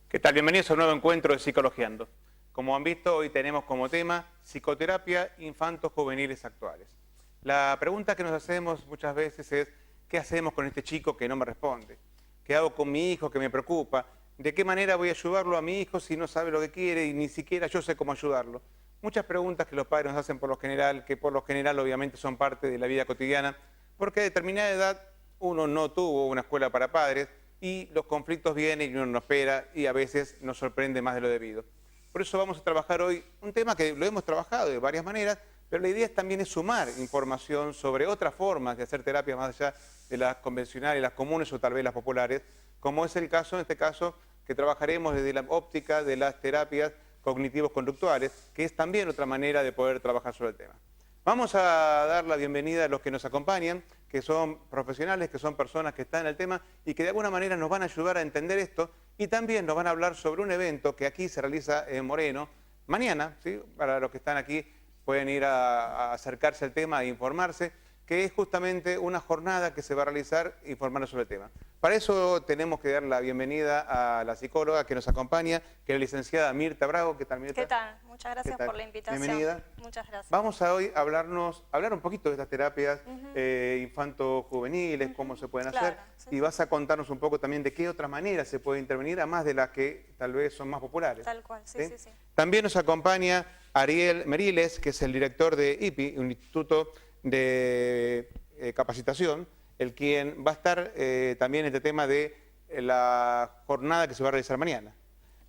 ¿Qué tal? Bienvenidos a un nuevo encuentro de Psicologiando. Como han visto, hoy tenemos como tema psicoterapia infantos juveniles actuales. La pregunta que nos hacemos muchas veces es, ¿qué hacemos con este chico que no me responde? ¿Qué hago con mi hijo que me preocupa? ¿De qué manera voy a ayudarlo a mi hijo si no sabe lo que quiere y ni siquiera yo sé cómo ayudarlo? Muchas preguntas que los padres nos hacen por lo general, que por lo general obviamente son parte de la vida cotidiana, porque a determinada edad uno no tuvo una escuela para padres, y los conflictos vienen y uno no espera y a veces nos sorprende más de lo debido. Por eso vamos a trabajar hoy un tema que lo hemos trabajado de varias maneras, pero la idea también es sumar información sobre otras formas de hacer terapia más allá de las convencionales, las comunes o tal vez las populares, como es el caso, en este caso, que trabajaremos desde la óptica de las terapias cognitivos conductuales, que es también otra manera de poder trabajar sobre el tema. Vamos a dar la bienvenida a los que nos acompañan, que son profesionales, que son personas que están en el tema y que de alguna manera nos van a ayudar a entender esto, y también nos van a hablar sobre un evento que aquí se realiza en Moreno mañana, ¿sí? Para los que están aquí pueden ir a acercarse al tema e informarse, que es justamente una jornada que se va a realizar informando sobre el tema. Para eso tenemos que dar la bienvenida a la psicóloga que nos acompaña, que es la licenciada Mirta Bravo. ¿Qué tal, Mirta? ¿Qué tal? Muchas gracias por la invitación. Bienvenida. Muchas gracias. Vamos a hoy hablar un poquito de estas terapias infanto-juveniles, cómo se pueden hacer, Sí, y vas a contarnos un poco también de qué otra manera se puede intervenir, además de las que tal vez son más populares. Tal cual, sí. También nos acompaña Ariel Meriles, que es el director de IPI, un instituto de capacitación, el quien va a estar también en este tema de la jornada que se va a realizar mañana.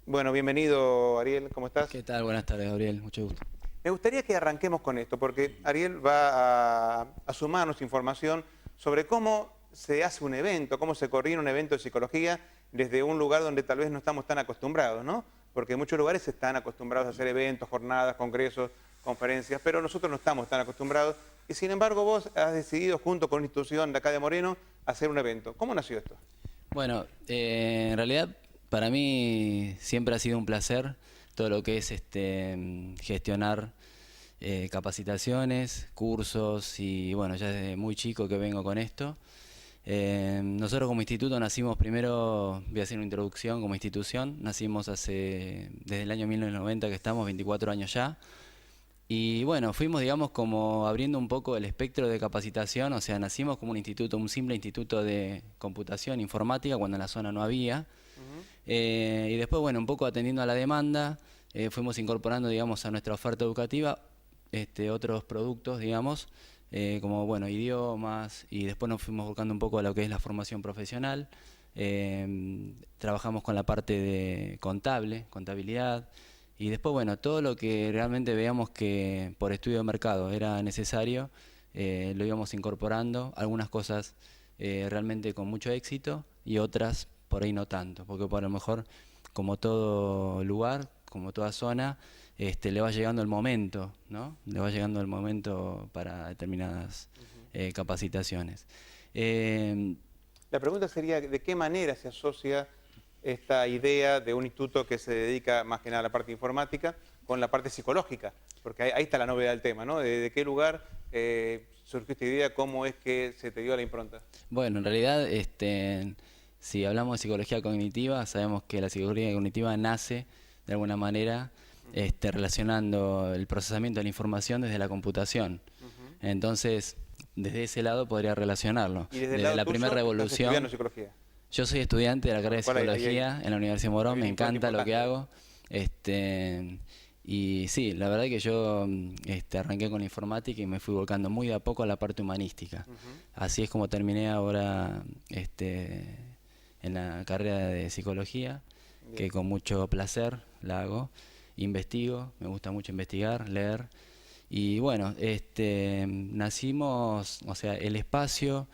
Bueno, bienvenido, Ariel, ¿cómo estás? ¿Qué tal? Buenas tardes, Gabriel. Mucho gusto. Me gustaría que arranquemos con esto, porque Ariel va a sumarnos información sobre cómo se hace un evento, cómo se coordina un evento de psicología desde un lugar donde tal vez no estamos tan acostumbrados, ¿no? Porque en muchos lugares están acostumbrados a hacer eventos, jornadas, congresos, conferencias, pero nosotros no estamos tan acostumbrados, y sin embargo vos has decidido, junto con una institución de acá de Moreno, hacer un evento. ¿Cómo nació esto? Bueno, en realidad para mí siempre ha sido un placer todo lo que es gestionar capacitaciones, cursos, y bueno, ya desde muy chico que vengo con esto. Nosotros como instituto nacimos primero, voy a hacer una introducción como institución, nacimos desde el año 1990 que estamos, 24 años ya. Y bueno, fuimos, digamos, como abriendo un poco el espectro de capacitación, o sea, nacimos como un instituto, un simple instituto de computación informática cuando en la zona no había. Y después, bueno, un poco atendiendo a la demanda, fuimos incorporando, digamos, a nuestra oferta educativa otros productos, digamos, como, bueno, idiomas, y después nos fuimos buscando un poco a lo que es la formación profesional. Trabajamos con la parte de contabilidad. Y después, bueno, todo lo que realmente veíamos que por estudio de mercado era necesario, lo íbamos incorporando. Algunas cosas realmente con mucho éxito y otras por ahí no tanto, porque por lo mejor, como todo lugar, como toda zona, le va llegando el momento, ¿no? Le va llegando el momento para determinadas capacitaciones. La pregunta sería, ¿de qué manera se asocia esta idea de un instituto que se dedica más que nada a la parte informática con la parte psicológica? Porque ahí está la novedad del tema, ¿no? ¿De qué lugar surgió esta idea? ¿Cómo es que se te dio la impronta? Bueno, en realidad, si hablamos de psicología cognitiva, sabemos que la psicología cognitiva nace de alguna manera relacionando el procesamiento de la información desde la computación. Entonces, desde ese lado podría relacionarlo. ¿Y desde el Desde lado la tuyo, primera estás revolución. estudiando psicología? Yo soy estudiante de la carrera de psicología en la Universidad de Morón, me encanta lo que hago. Y sí, la verdad que yo arranqué con la informática y me fui volcando muy de a poco a la parte humanística. Así es como terminé ahora en la carrera de psicología, que con mucho placer la hago. Investigo, me gusta mucho investigar, leer. Y bueno, nacimos, o sea, el espacio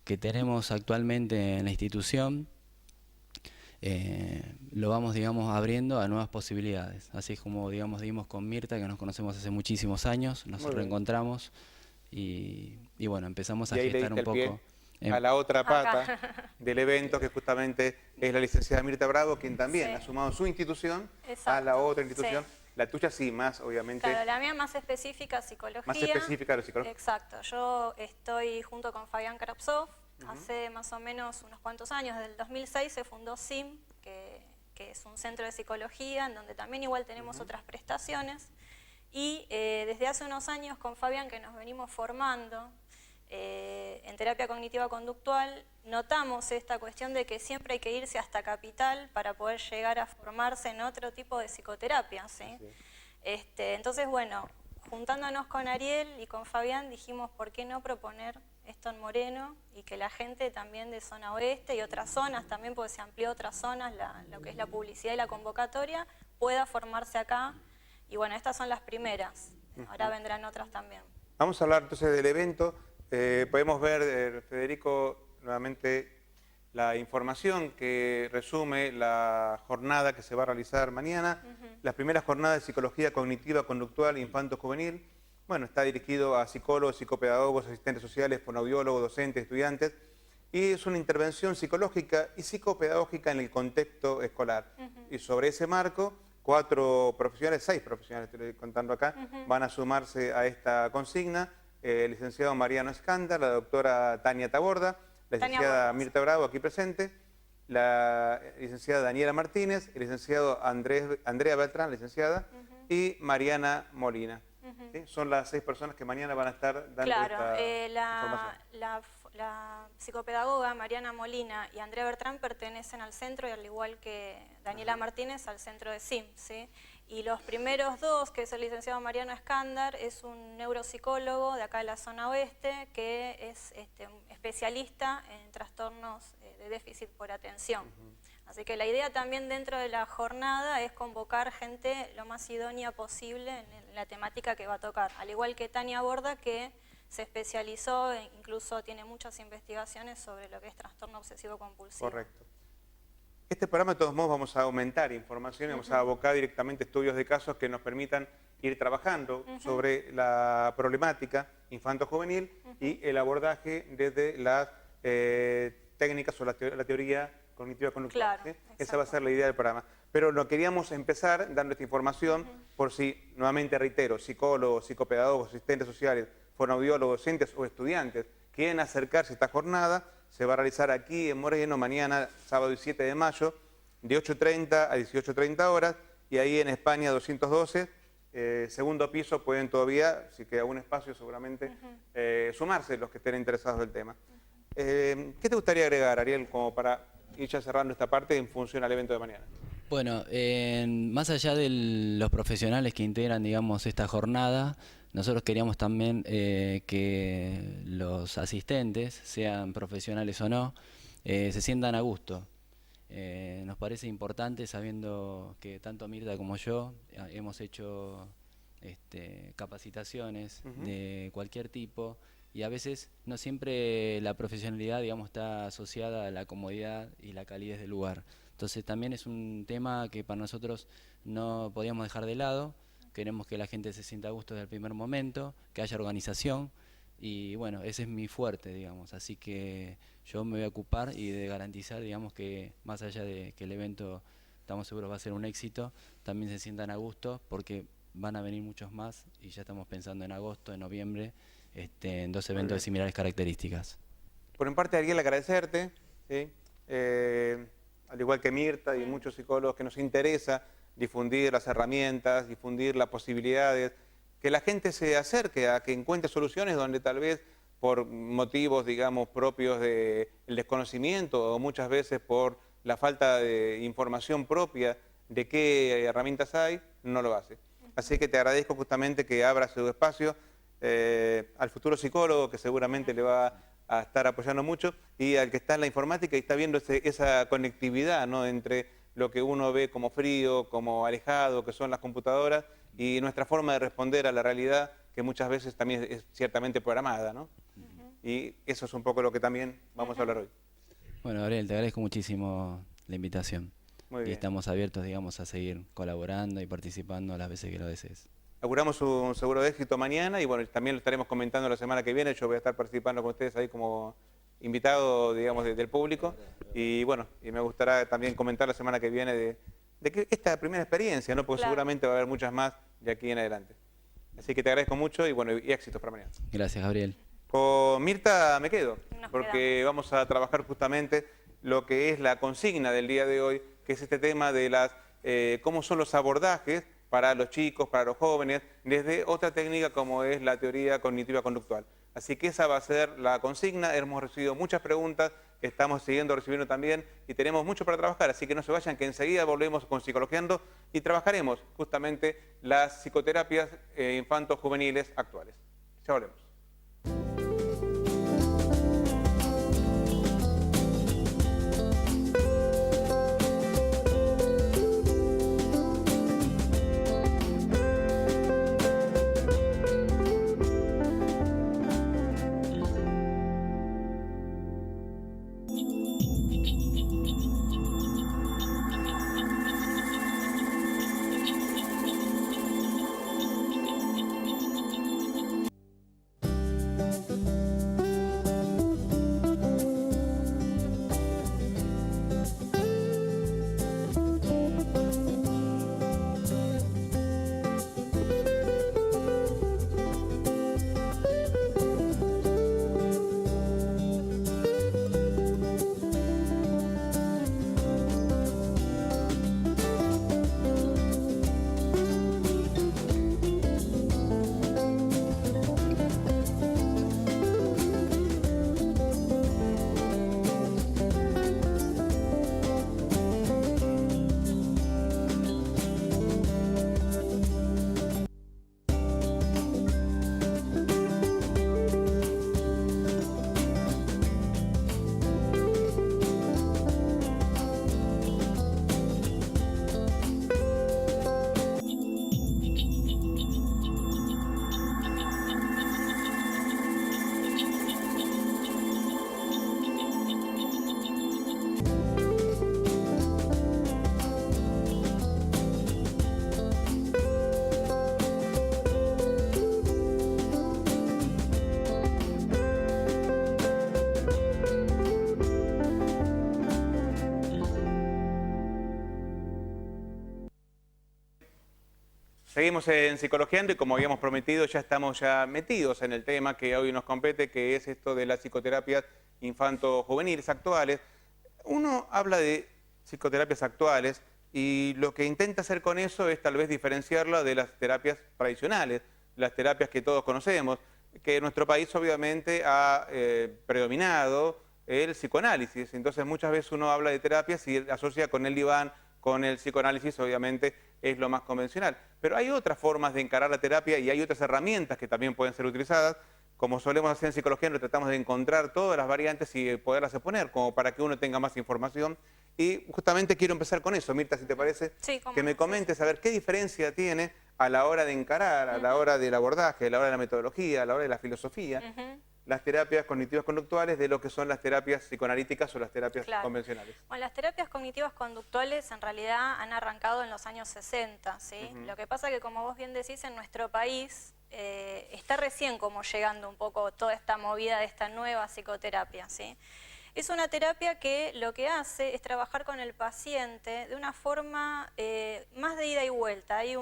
que tenemos actualmente en la institución, lo vamos, digamos, abriendo a nuevas posibilidades. Así es como, digamos, dimos con Mirta, que nos conocemos hace muchísimos años, nos reencontramos y bueno, empezamos a gestar un poco. A la otra pata del evento, que justamente es la licenciada Mirta Bravo, quien también ha sumado su institución a la otra institución. La tuya sí, más obviamente. Claro, la mía más específica, psicología. Más específica de la psicología. Exacto, yo estoy junto con Fabián Karapsov, hace más o menos unos cuantos años, desde el 2006 se fundó SIM, que que es un centro de psicología, en donde también igual tenemos otras prestaciones. Y desde hace unos años con Fabián, que nos venimos formando en terapia cognitiva conductual, notamos esta cuestión de que siempre hay que irse hasta Capital para poder llegar a formarse en otro tipo de psicoterapia, ¿sí? Entonces, bueno, juntándonos con Ariel y con Fabián, dijimos, ¿por qué no proponer esto en Moreno? Y que la gente también de zona oeste y otras zonas también, porque se amplió otras zonas, lo que es la publicidad y la convocatoria, pueda formarse acá. Y bueno, estas son las primeras, ahora vendrán otras también. Vamos a hablar entonces del evento. Podemos ver, Federico, nuevamente la información que resume la jornada que se va a realizar mañana. La primera jornada de Psicología Cognitiva Conductual Infanto-Juvenil. Bueno, está dirigido a psicólogos, psicopedagogos, asistentes sociales, fonoaudiólogos, docentes, estudiantes. Y es una intervención psicológica y psicopedagógica en el contexto escolar. Y sobre ese marco, 6 profesionales, estoy contando acá, van a sumarse a esta consigna. El licenciado Mariano Escándar, la doctora Tania Taborda, la licenciada Mirta Bravo, aquí presente, la licenciada Daniela Martínez, el licenciado Andrea Beltrán, licenciada, y Mariana Molina. ¿Sí? Son las 6 personas que mañana van a estar dando esta información. La psicopedagoga Mariana Molina y Andrea Bertrán pertenecen al centro, y al igual que Daniela Martínez, al centro de SIM, ¿sí? Y los primeros 2, que es el licenciado Mariano Escándar, es un neuropsicólogo de acá de la zona oeste, que es especialista en trastornos de déficit por atención. Así que la idea también dentro de la jornada es convocar gente lo más idónea posible en la temática que va a tocar. Al igual que Tania Borda, que se especializó, e incluso tiene muchas investigaciones sobre lo que es trastorno obsesivo compulsivo. Correcto. Este programa, de todos modos, vamos a aumentar información y vamos a abocar directamente estudios de casos que nos permitan ir trabajando sobre la problemática infanto-juvenil y el abordaje desde las técnicas o la teoría cognitiva conductual. Claro, ¿sí? Esa va a ser la idea del programa. Pero lo queríamos empezar dando esta información por si, nuevamente reitero, psicólogos, psicopedagogos, asistentes sociales, fonoaudiólogos, docentes o estudiantes quieren acercarse a esta jornada. Se va a realizar aquí en Moreno mañana, sábado y 7 de mayo, de 8:30 a 18:30 horas, y ahí en España 212, segundo piso, pueden todavía, si queda un espacio seguramente, sumarse los que estén interesados del tema. ¿Qué te gustaría agregar, Ariel, como para ir ya cerrando esta parte en función al evento de mañana? Bueno, más allá de los profesionales que integran, digamos, esta jornada, nosotros queríamos también que los asistentes, sean profesionales o no, se sientan a gusto. Nos parece importante, sabiendo que tanto Mirta como yo hemos hecho capacitaciones de cualquier tipo, y a veces no siempre la profesionalidad, digamos, está asociada a la comodidad y la calidez del lugar. Entonces también es un tema que para nosotros no podíamos dejar de lado. Queremos que la gente se sienta a gusto desde el primer momento, que haya organización, y bueno, ese es mi fuerte, digamos. Así que yo me voy a ocupar y de garantizar, digamos, que más allá de que el evento, estamos seguros, va a ser un éxito, también se sientan a gusto, porque van a venir muchos más, y ya estamos pensando en agosto, en noviembre, en 2 eventos de similares características. Por mi parte, Ariel, agradecerte, ¿sí? Al igual que Mirta y muchos psicólogos, que nos interesa difundir las herramientas, difundir las posibilidades, que la gente se acerque a que encuentre soluciones donde tal vez por motivos, digamos, propios del desconocimiento o muchas veces por la falta de información propia de qué herramientas hay, no lo hace. Así que te agradezco justamente que abras su espacio al futuro psicólogo, que seguramente le va a estar apoyando mucho, y al que está en la informática y está viendo esa conectividad, ¿no?, entre lo que uno ve como frío, como alejado, que son las computadoras, y nuestra forma de responder a la realidad, que muchas veces también es ciertamente programada, ¿no? Y eso es un poco lo que también vamos a hablar hoy. Bueno, Gabriel, te agradezco muchísimo la invitación. Muy bien. Y estamos abiertos, digamos, a seguir colaborando y participando las veces que lo desees. Auguramos un seguro de éxito mañana, y bueno, también lo estaremos comentando la semana que viene. Yo voy a estar participando con ustedes ahí como invitado, digamos, del público, y bueno, y me gustará también comentar la semana que viene de que esta primera experiencia, ¿no?, porque seguramente va a haber muchas más de aquí en adelante. Así que te agradezco mucho y bueno, y éxitos para mañana. Gracias, Gabriel. Con Mirta me quedo, Nos porque vamos a trabajar justamente lo que es la consigna del día de hoy, que es este tema de las, cómo son los abordajes para los chicos, para los jóvenes, desde otra técnica como es la teoría cognitiva conductual. Así que esa va a ser la consigna. Hemos recibido muchas preguntas, estamos recibiendo también y tenemos mucho para trabajar, así que no se vayan, que enseguida volvemos con Psicologiando y trabajaremos justamente las psicoterapias infanto-juveniles actuales. Ya volvemos. Seguimos en Psicologiando y como habíamos prometido ya estamos metidos en el tema que hoy nos compete, que es esto de las psicoterapias infanto-juveniles actuales. Uno habla de psicoterapias actuales y lo que intenta hacer con eso es tal vez diferenciarla de las terapias tradicionales, las terapias que todos conocemos, que en nuestro país obviamente ha predominado el psicoanálisis. Entonces muchas veces uno habla de terapias y asocia con el diván, con el psicoanálisis, obviamente es lo más convencional. Pero hay otras formas de encarar la terapia y hay otras herramientas que también pueden ser utilizadas. Como solemos hacer en Psicología, tratamos de encontrar todas las variantes y poderlas exponer, como para que uno tenga más información. Y justamente quiero empezar con eso, Mirta, si te parece, sí, que me comentes a ver qué diferencia tiene a la hora de encarar, a la hora del abordaje, a la hora de la metodología, a la hora de la filosofía, las terapias cognitivas conductuales de lo que son las terapias psicoanalíticas o las terapias convencionales. Bueno, las terapias cognitivas conductuales en realidad han arrancado en los años 60, ¿sí? Lo que pasa que, como vos bien decís, en nuestro país está recién como llegando un poco toda esta movida de esta nueva psicoterapia, ¿sí? Es una terapia que lo que hace es trabajar con el paciente de una forma más de ida y vuelta. Hay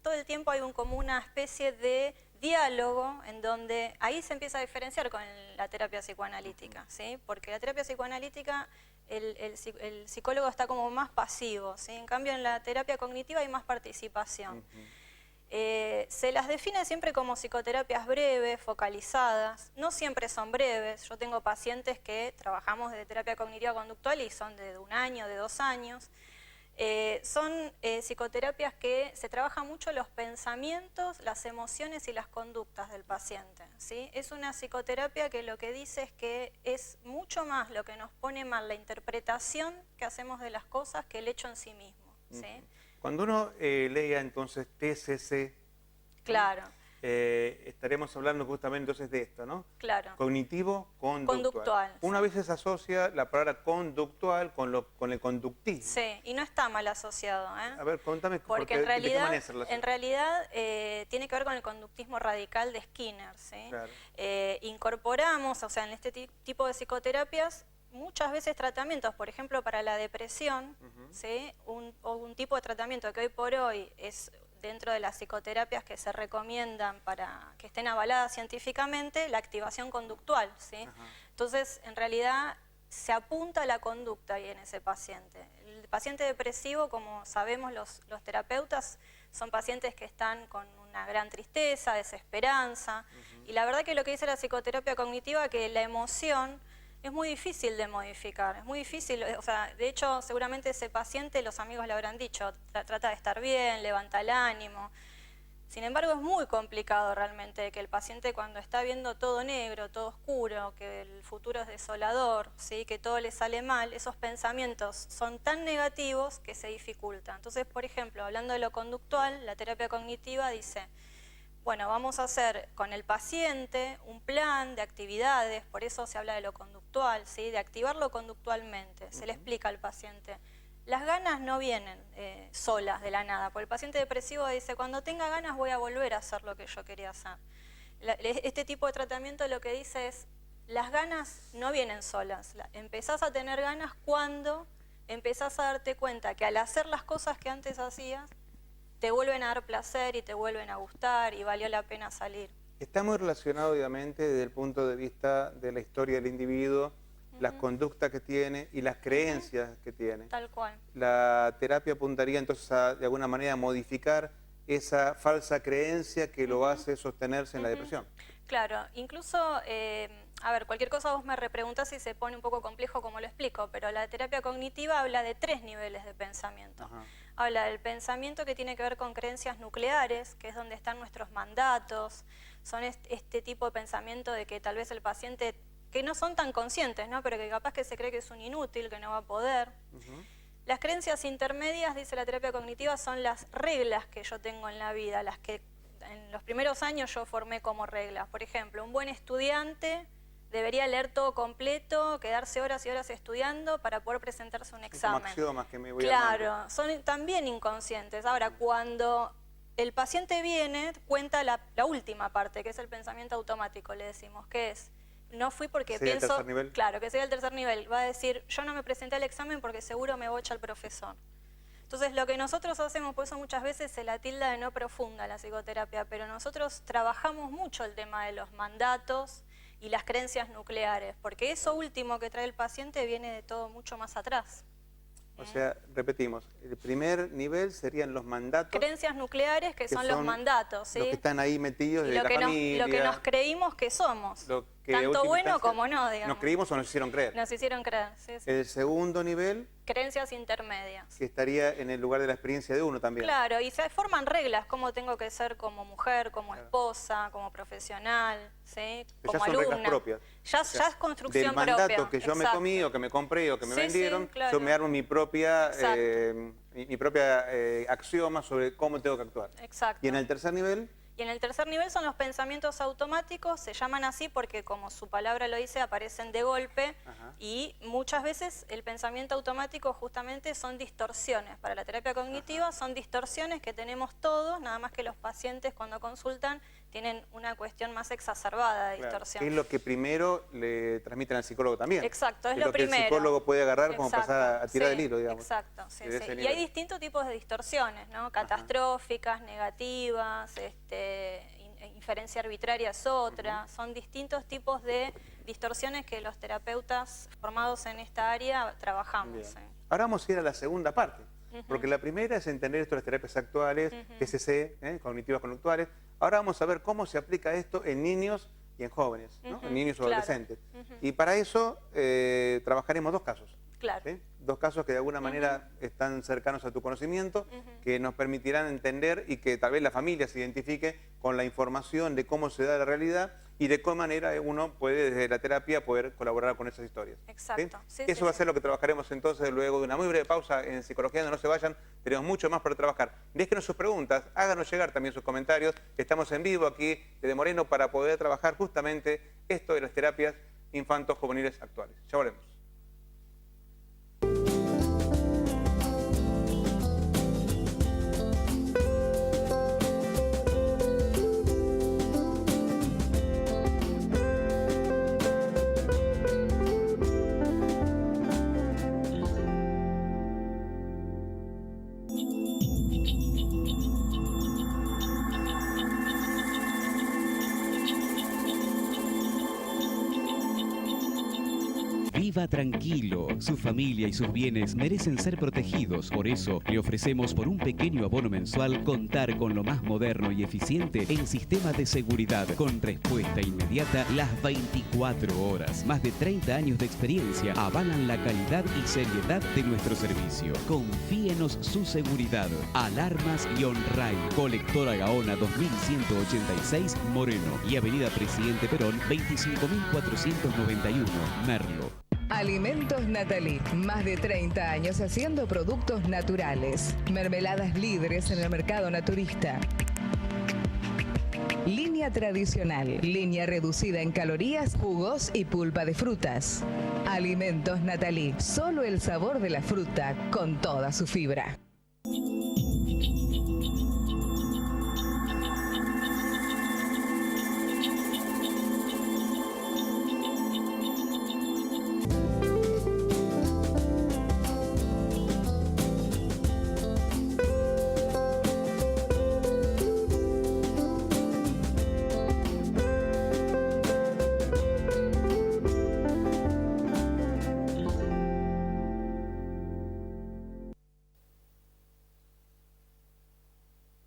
todo el tiempo hay como una especie de diálogo en donde ahí se empieza a diferenciar con la terapia psicoanalítica, ¿sí? Porque la terapia psicoanalítica el psicólogo está como más pasivo, ¿sí? En cambio en la terapia cognitiva hay más participación. Se las define siempre como psicoterapias breves, focalizadas. No siempre son breves. Yo tengo pacientes que trabajamos de terapia cognitiva conductual y son de 1 año, de 2 años. Son psicoterapias que se trabajan mucho los pensamientos, las emociones y las conductas del paciente, ¿sí? Es una psicoterapia que lo que dice es que es mucho más lo que nos pone mal la interpretación que hacemos de las cosas que el hecho en sí mismo, ¿sí? Cuando uno lea entonces TCC, claro. Estaremos hablando justamente entonces de esto, ¿no? Claro. Cognitivo-conductual. Una vez se asocia la palabra conductual con el conductismo. Sí, y no está mal asociado, ¿eh? A ver, contame. Porque en realidad tiene que ver con el conductismo radical de Skinner, ¿sí? Claro. Incorporamos, o sea, en este tipo de psicoterapias, muchas veces tratamientos, por ejemplo, para la depresión, ¿sí? un tipo de tratamiento que hoy por hoy es dentro de las psicoterapias que se recomiendan para que estén avaladas científicamente, la activación conductual, ¿sí? Entonces, en realidad, se apunta a la conducta ahí en ese paciente. El paciente depresivo, como sabemos los terapeutas, son pacientes que están con una gran tristeza, desesperanza, y la verdad que lo que dice la psicoterapia cognitiva, que la emoción es muy difícil de modificar, es muy difícil, o sea, de hecho seguramente ese paciente, los amigos le habrán dicho, trata de estar bien, levanta el ánimo. Sin embargo, es muy complicado realmente que el paciente, cuando está viendo todo negro, todo oscuro, que el futuro es desolador, ¿sí?, que todo le sale mal, esos pensamientos son tan negativos que se dificulta. Entonces, por ejemplo, hablando de lo conductual, la terapia cognitiva dice, bueno, vamos a hacer con el paciente un plan de actividades, por eso se habla de lo conductual, ¿sí?, de activarlo conductualmente. Se le explica al paciente. Las ganas no vienen solas de la nada, porque el paciente depresivo dice, cuando tenga ganas voy a volver a hacer lo que yo quería hacer. Este tipo de tratamiento lo que dice es, las ganas no vienen solas, empezás a tener ganas cuando empezás a darte cuenta que al hacer las cosas que antes hacías, te vuelven a dar placer y te vuelven a gustar y valió la pena salir. Está muy relacionado, obviamente, desde el punto de vista de la historia del individuo, las conductas que tiene y las creencias que tiene. Tal cual. La terapia apuntaría entonces a, de alguna manera, a modificar esa falsa creencia que lo hace sostenerse en la depresión. Claro, incluso, a ver, cualquier cosa vos me repreguntás y se pone un poco complejo como lo explico, pero la terapia cognitiva habla de 3 niveles de pensamiento. Ajá. Habla del pensamiento que tiene que ver con creencias nucleares, que es donde están nuestros mandatos, son este tipo de pensamiento de que tal vez el paciente, que no son tan conscientes, ¿no?, pero que capaz que se cree que es un inútil, que no va a poder. Las creencias intermedias, dice la terapia cognitiva, son las reglas que yo tengo en la vida, las que en los primeros años yo formé como reglas. Por ejemplo, un buen estudiante debería leer todo completo, quedarse horas y horas estudiando para poder presentarse un examen. Como axiomas que me voy Claro, armando. son también inconscientes. Ahora, cuando el paciente viene, cuenta la última parte, que es el pensamiento automático, le decimos, que es, no fui porque ¿Sería el pienso... tercer nivel? Claro, que sería el tercer nivel. Va a decir, yo no me presenté al examen porque seguro me bocha el profesor. Entonces, lo que nosotros hacemos, por eso muchas veces se la tilda de no profunda la psicoterapia, pero nosotros trabajamos mucho el tema de los mandatos y las creencias nucleares, porque eso último que trae el paciente viene de todo mucho más atrás. O sea, repetimos, el primer nivel serían los mandatos. Creencias nucleares que son los mandatos, ¿sí? Los que están ahí metidos Y de lo la que familia. lo que nos creímos que somos, Lo que tanto última bueno instancia como no, digamos. ¿Nos creímos o nos hicieron creer? Nos hicieron creer, sí, sí. El segundo nivel, Creencias intermedias. que estaría en el lugar de la experiencia de uno también. Claro, y se forman reglas, cómo tengo que ser como mujer, como esposa, como profesional, ¿sí?, Pero como ya son alumna. reglas propias. Ya, O sea, ya es construcción del mandato propia. que yo me Exacto. comí o que me compré o que me Sí, vendieron, sí, claro. yo me armo mi propia, Exacto. mi propia axioma sobre cómo tengo que actuar. Exacto. Y en el tercer nivel, Y en el tercer nivel son los pensamientos automáticos, se llaman así porque, como su palabra lo dice, aparecen de golpe. Ajá. Y muchas veces el pensamiento automático justamente son distorsiones. Para la terapia cognitiva son distorsiones que tenemos todos, nada más que los pacientes cuando consultan tienen una cuestión más exacerbada de claro, distorsión. que es lo que primero le transmiten al psicólogo también. Exacto, es lo lo que primero. el psicólogo puede agarrar como Exacto, pasar a tirar sí, del hilo, digamos. Exacto, sí, de sí. ese Y nivel. hay distintos tipos de distorsiones, ¿no? Catastróficas, negativas, inferencia arbitraria es otra. Son distintos tipos de distorsiones que los terapeutas formados en esta área trabajamos. Bien. ¿Sí? Ahora vamos a ir a la segunda parte, porque la primera es entender esto de las terapias actuales, TCC, cognitivas conductuales. Ahora vamos a ver cómo se aplica esto en niños y en jóvenes, ¿no? En niños o claro. adolescentes. Y para eso trabajaremos 2 casos. Claro. ¿Sí? 2 casos que de alguna manera están cercanos a tu conocimiento, que nos permitirán entender y que tal vez la familia se identifique con la información de cómo se da la realidad y de qué manera uno puede desde la terapia poder colaborar con esas historias. Exacto. Sí, Eso sí, va a sí. ser lo que trabajaremos entonces luego de una muy breve pausa en Psicología, no se vayan, tenemos mucho más para trabajar. Déjenos sus preguntas, háganos llegar también sus comentarios, estamos en vivo aquí desde Moreno para poder trabajar justamente esto de las terapias infantos juveniles actuales. Ya volvemos. viva tranquilo. Su familia y sus bienes merecen ser protegidos. Por eso, le ofrecemos por un pequeño abono mensual contar con lo más moderno y eficiente en sistema de seguridad, con respuesta inmediata las 24 horas. Más de 30 años de experiencia avalan la calidad y seriedad de nuestro servicio. Confíenos su seguridad. Alarmas Yonray, Colectora Gaona 2186, Moreno, y Avenida Presidente Perón 25.491, Merlo. Alimentos Natalí, más de 30 años haciendo productos naturales. Mermeladas líderes en el mercado naturista. Línea tradicional, línea reducida en calorías, jugos y pulpa de frutas. Alimentos Natalí, solo el sabor de la fruta con toda su fibra.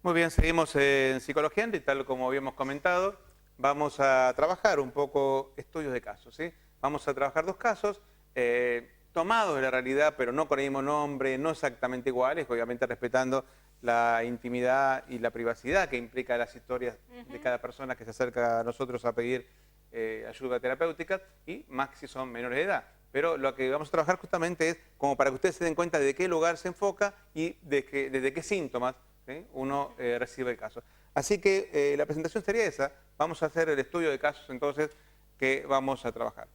Muy bien, seguimos en Psicología y tal como habíamos comentado, vamos a trabajar un poco estudios de casos, ¿sí? Vamos a trabajar dos casos tomados de la realidad, pero no con el mismo nombre, no exactamente iguales, obviamente respetando la intimidad y la privacidad que implica las historias de cada persona que se acerca a nosotros a pedir ayuda terapéutica, y más si son menores de edad. Pero lo que vamos a trabajar justamente es como para que ustedes se den cuenta de qué lugar se enfoca y desde qué síntomas, ¿sí?, uno recibe el caso. Así que la presentación sería esa. Vamos a hacer el estudio de casos entonces que vamos a trabajar.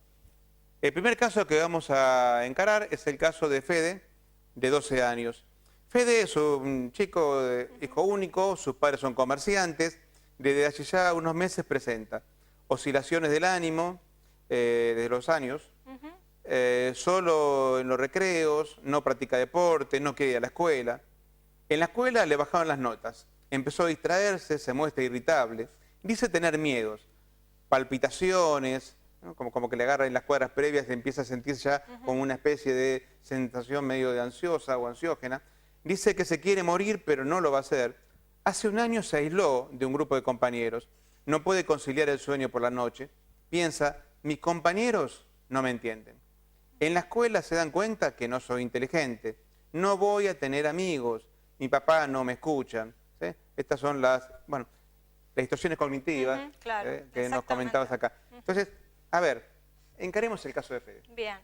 El primer caso que vamos a encarar es el caso de Fede, de 12 años. Fede es un chico hijo único, sus padres son comerciantes. Desde hace ya unos meses presenta oscilaciones del ánimo desde los años, solo en los recreos, no practica deporte, no quiere ir a la escuela. En la escuela le bajaban las notas, empezó a distraerse, se muestra irritable, dice tener miedos, palpitaciones, ¿no?, como que le agarra en las cuadras previas, empieza a sentirse ya como una especie de sensación medio de ansiosa o ansiógena. Dice que se quiere morir, pero no lo va a hacer. Hace un año se aisló de un grupo de compañeros, no puede conciliar el sueño por la noche, piensa, mis compañeros no me entienden. En la escuela se dan cuenta que no soy inteligente, no voy a tener amigos, mi papá no me escucha, ¿sí? Estas son las distorsiones cognitivas claro, que nos comentabas acá. Entonces, a ver, encaremos el caso de Fede. Bien.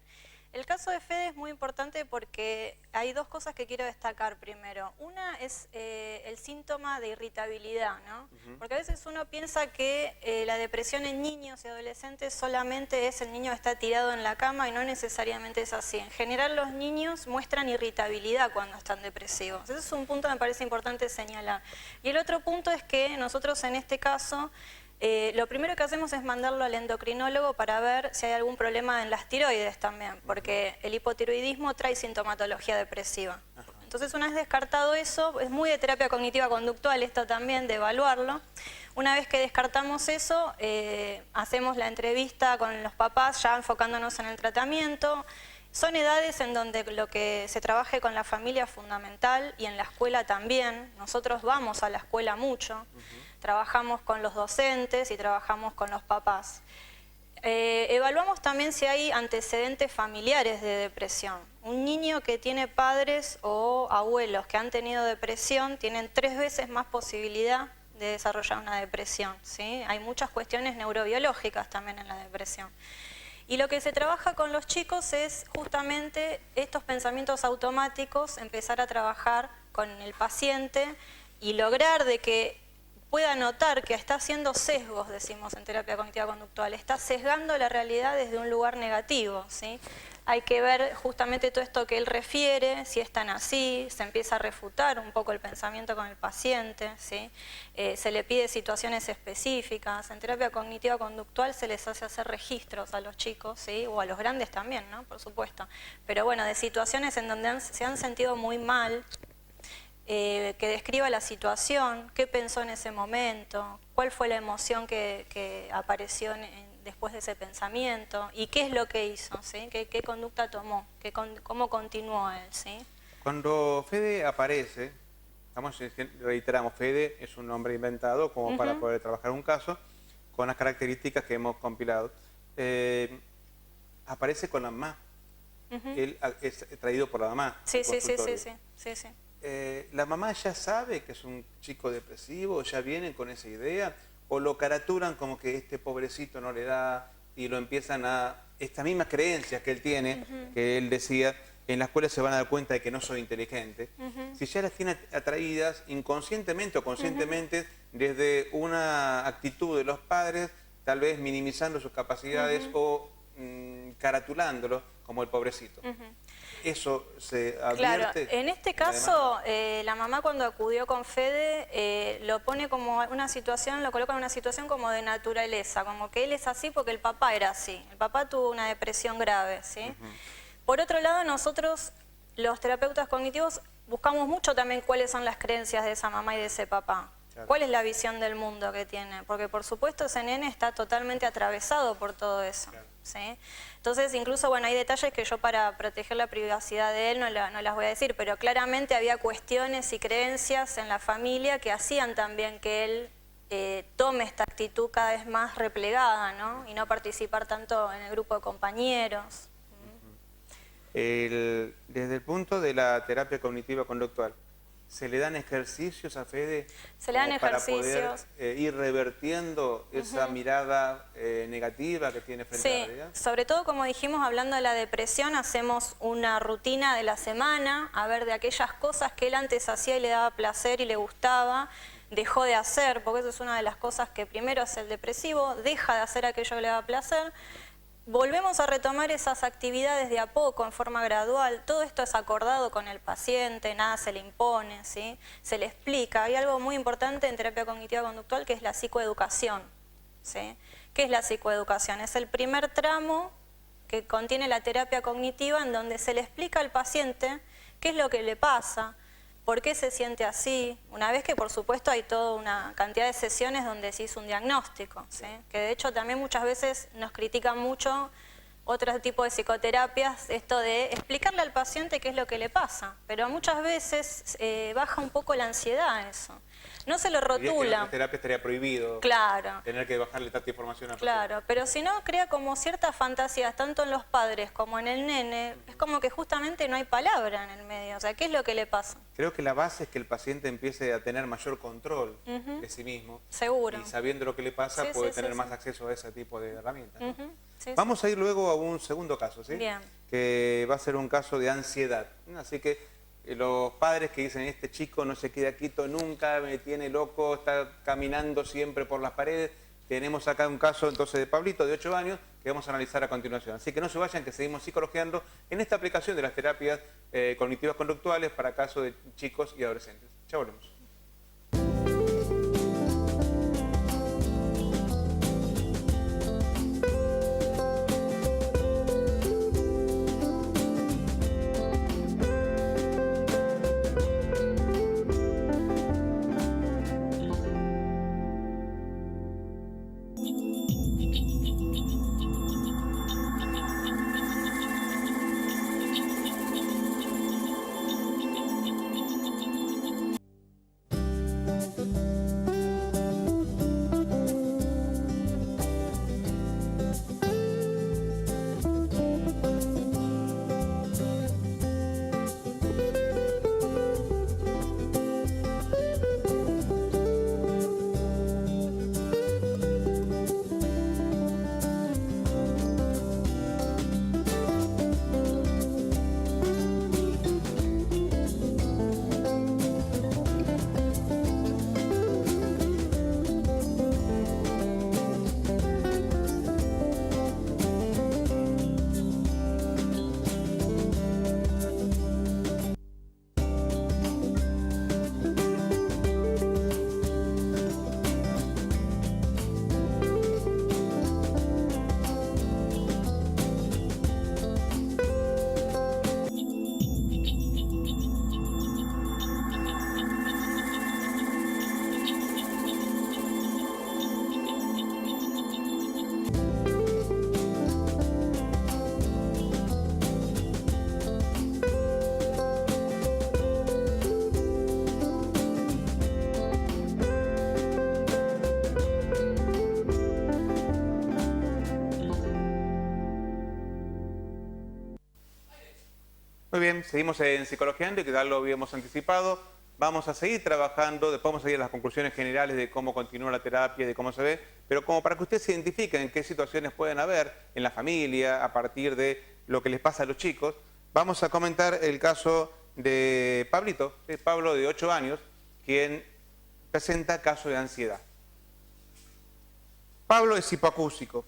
El caso de Fede es muy importante porque hay dos cosas que quiero destacar primero. Una es el síntoma de irritabilidad, ¿no? Porque a veces uno piensa que la depresión en niños y adolescentes solamente es el niño que está tirado en la cama, y no necesariamente es así. En general los niños muestran irritabilidad cuando están depresivos. Ese es un punto que me parece importante señalar. Y el otro punto es que nosotros en este caso lo primero que hacemos es mandarlo al endocrinólogo para ver si hay algún problema en las tiroides también, porque el hipotiroidismo trae sintomatología depresiva. Entonces, una vez descartado eso, es muy de terapia cognitiva conductual esto también, de evaluarlo. Una vez que descartamos eso, hacemos la entrevista con los papás, ya enfocándonos en el tratamiento. Son edades en donde lo que se trabaje con la familia es fundamental, y en la escuela también. Nosotros vamos a la escuela mucho. Trabajamos con los docentes y trabajamos con los papás. Evaluamos también si hay antecedentes familiares de depresión. Un niño que tiene padres o abuelos que han tenido depresión tienen 3 veces más posibilidad de desarrollar una depresión, ¿sí? Hay muchas cuestiones neurobiológicas también en la depresión. Y lo que se trabaja con los chicos es justamente estos pensamientos automáticos, empezar a trabajar con el paciente y lograr de que pueda notar que está haciendo sesgos, decimos en terapia cognitiva conductual, está sesgando la realidad desde un lugar negativo, ¿sí? Hay que ver justamente todo esto que él refiere, si es tan así, se empieza a refutar un poco el pensamiento con el paciente, ¿sí? Se le pide situaciones específicas. En terapia cognitiva conductual se les hace hacer registros a los chicos, ¿sí?, o a los grandes también, ¿no?, por supuesto. Pero bueno, de situaciones en donde se han sentido muy mal, que describa la situación, qué pensó en ese momento, cuál fue la emoción que apareció después de ese pensamiento y qué es lo que hizo, ¿sí? ¿Qué conducta tomó? ¿Cómo continuó él? ¿Sí? Cuando Fede aparece, reiteramos, Fede es un nombre inventado como para poder trabajar un caso con las características que hemos compilado. Aparece con la mamá. Él es traído por la mamá. Sí. ¿La mamá ya sabe que es un chico depresivo? ¿Ya vienen con esa idea? ¿O lo caraturan como que este pobrecito no le da y lo empiezan a... Estas mismas creencias que él tiene, que él decía, en las cuales se van a dar cuenta de que no soy inteligente, si ya las tiene atraídas inconscientemente o conscientemente desde una actitud de los padres, tal vez minimizando sus capacidades o caratulándolo como el pobrecito. ¿Eso se advierte? Claro, en este caso, la mamá cuando acudió con Fede lo pone como una situación, lo coloca en una situación como de naturaleza, como que él es así porque el papá era así. El papá tuvo una depresión grave, ¿sí? Por otro lado, nosotros, los terapeutas cognitivos, buscamos mucho también cuáles son las creencias de esa mamá y de ese papá. Claro. ¿Cuál es la visión del mundo que tiene? Porque por supuesto ese nene está totalmente atravesado por todo eso. Claro. ¿Sí? Entonces, incluso, bueno, hay detalles que yo para proteger la privacidad de él no las voy a decir, pero claramente había cuestiones y creencias en la familia que hacían también que él tome esta actitud cada vez más replegada, ¿no? Y no participar tanto en el grupo de compañeros. Desde el punto de la terapia cognitiva conductual, ¿se le dan ejercicios a Fede? Se le dan ejercicios. Para poder ir revertiendo esa mirada negativa que tiene frente a la realidad. Sobre todo, como dijimos, hablando de la depresión, hacemos una rutina de la semana, a ver de aquellas cosas que él antes hacía y le daba placer y le gustaba, dejó de hacer, porque eso es una de las cosas que primero hace el depresivo, deja de hacer aquello que le da placer. Volvemos a retomar esas actividades de a poco, en forma gradual. Todo esto es acordado con el paciente, nada se le impone, ¿sí? Se le explica. Hay algo muy importante en terapia cognitiva conductual que es la psicoeducación, ¿sí? ¿Qué es la psicoeducación? Es el primer tramo que contiene la terapia cognitiva en donde se le explica al paciente qué es lo que le pasa, por qué se siente así, una vez que por supuesto hay toda una cantidad de sesiones donde se hizo un diagnóstico, ¿sí? Que de hecho también muchas veces nos critican mucho otro tipo de psicoterapias, esto de explicarle al paciente qué es lo que le pasa, pero muchas veces baja un poco la ansiedad eso. No se lo rotula. En la terapia estaría prohibido tener que bajarle tanta información a la persona. Claro, pero si no, crea como ciertas fantasías, tanto en los padres como en el nene, es como que justamente no hay palabra en el medio, o sea, ¿qué es lo que le pasa? Creo que la base es que el paciente empiece a tener mayor control de sí mismo. Seguro. Y sabiendo lo que le pasa, puede tener más acceso a ese tipo de herramientas, ¿no? Vamos a ir luego a un segundo caso, ¿sí? Bien. Que va a ser un caso de ansiedad. Así que los padres que dicen, este chico no se queda quieto nunca, me tiene loco, está caminando siempre por las paredes. Tenemos acá un caso entonces de Pablito, de 8 años, que vamos a analizar a continuación. Así que no se vayan, que seguimos psicologiando en esta aplicación de las terapias cognitivas conductuales para casos de chicos y adolescentes. Ya volvemos. Muy bien, seguimos en Psicologiando y que tal lo habíamos anticipado. Vamos a seguir trabajando, después vamos a ir a las conclusiones generales de cómo continúa la terapia, de cómo se ve, pero como para que ustedes se identifiquen en qué situaciones pueden haber en la familia a partir de lo que les pasa a los chicos, vamos a comentar el caso de Pablito, Pablo de 8 años, quien presenta caso de ansiedad. Pablo es hipoacúsico.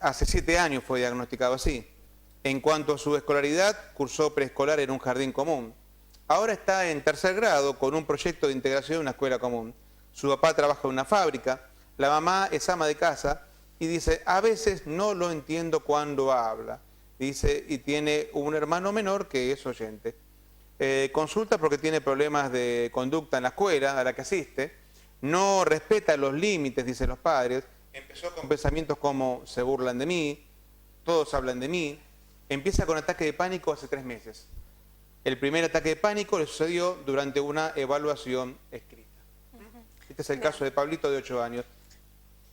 Hace 7 años fue diagnosticado así. En cuanto a su escolaridad, cursó preescolar en un jardín común. Ahora está en 3er grado con un proyecto de integración en una escuela común. Su papá trabaja en una fábrica, la mamá es ama de casa y dice, a veces no lo entiendo cuando habla. Dice, y tiene un hermano menor que es oyente. Consulta porque tiene problemas de conducta en la escuela a la que asiste. No respeta los límites, dicen los padres. Empezó con pensamientos como, se burlan de mí, todos hablan de mí. Empieza con ataque de pánico hace 3 meses. El primer ataque de pánico le sucedió durante una evaluación escrita. Este es el caso de Pablito de 8 años.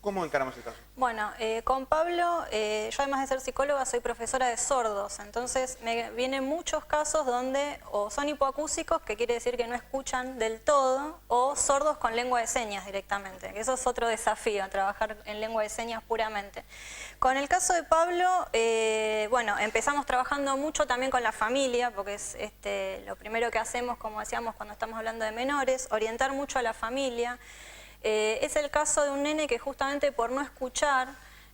¿Cómo encaramos el caso? Bueno, con Pablo, yo además de ser psicóloga soy profesora de sordos, entonces me vienen muchos casos donde o son hipoacúsicos, que quiere decir que no escuchan del todo, o sordos con lengua de señas directamente. Eso es otro desafío, trabajar en lengua de señas puramente. Con el caso de Pablo, bueno, empezamos trabajando mucho también con la familia, porque es lo primero que hacemos, como decíamos cuando estamos hablando de menores, orientar mucho a la familia. Es el caso de un nene que justamente por no escuchar,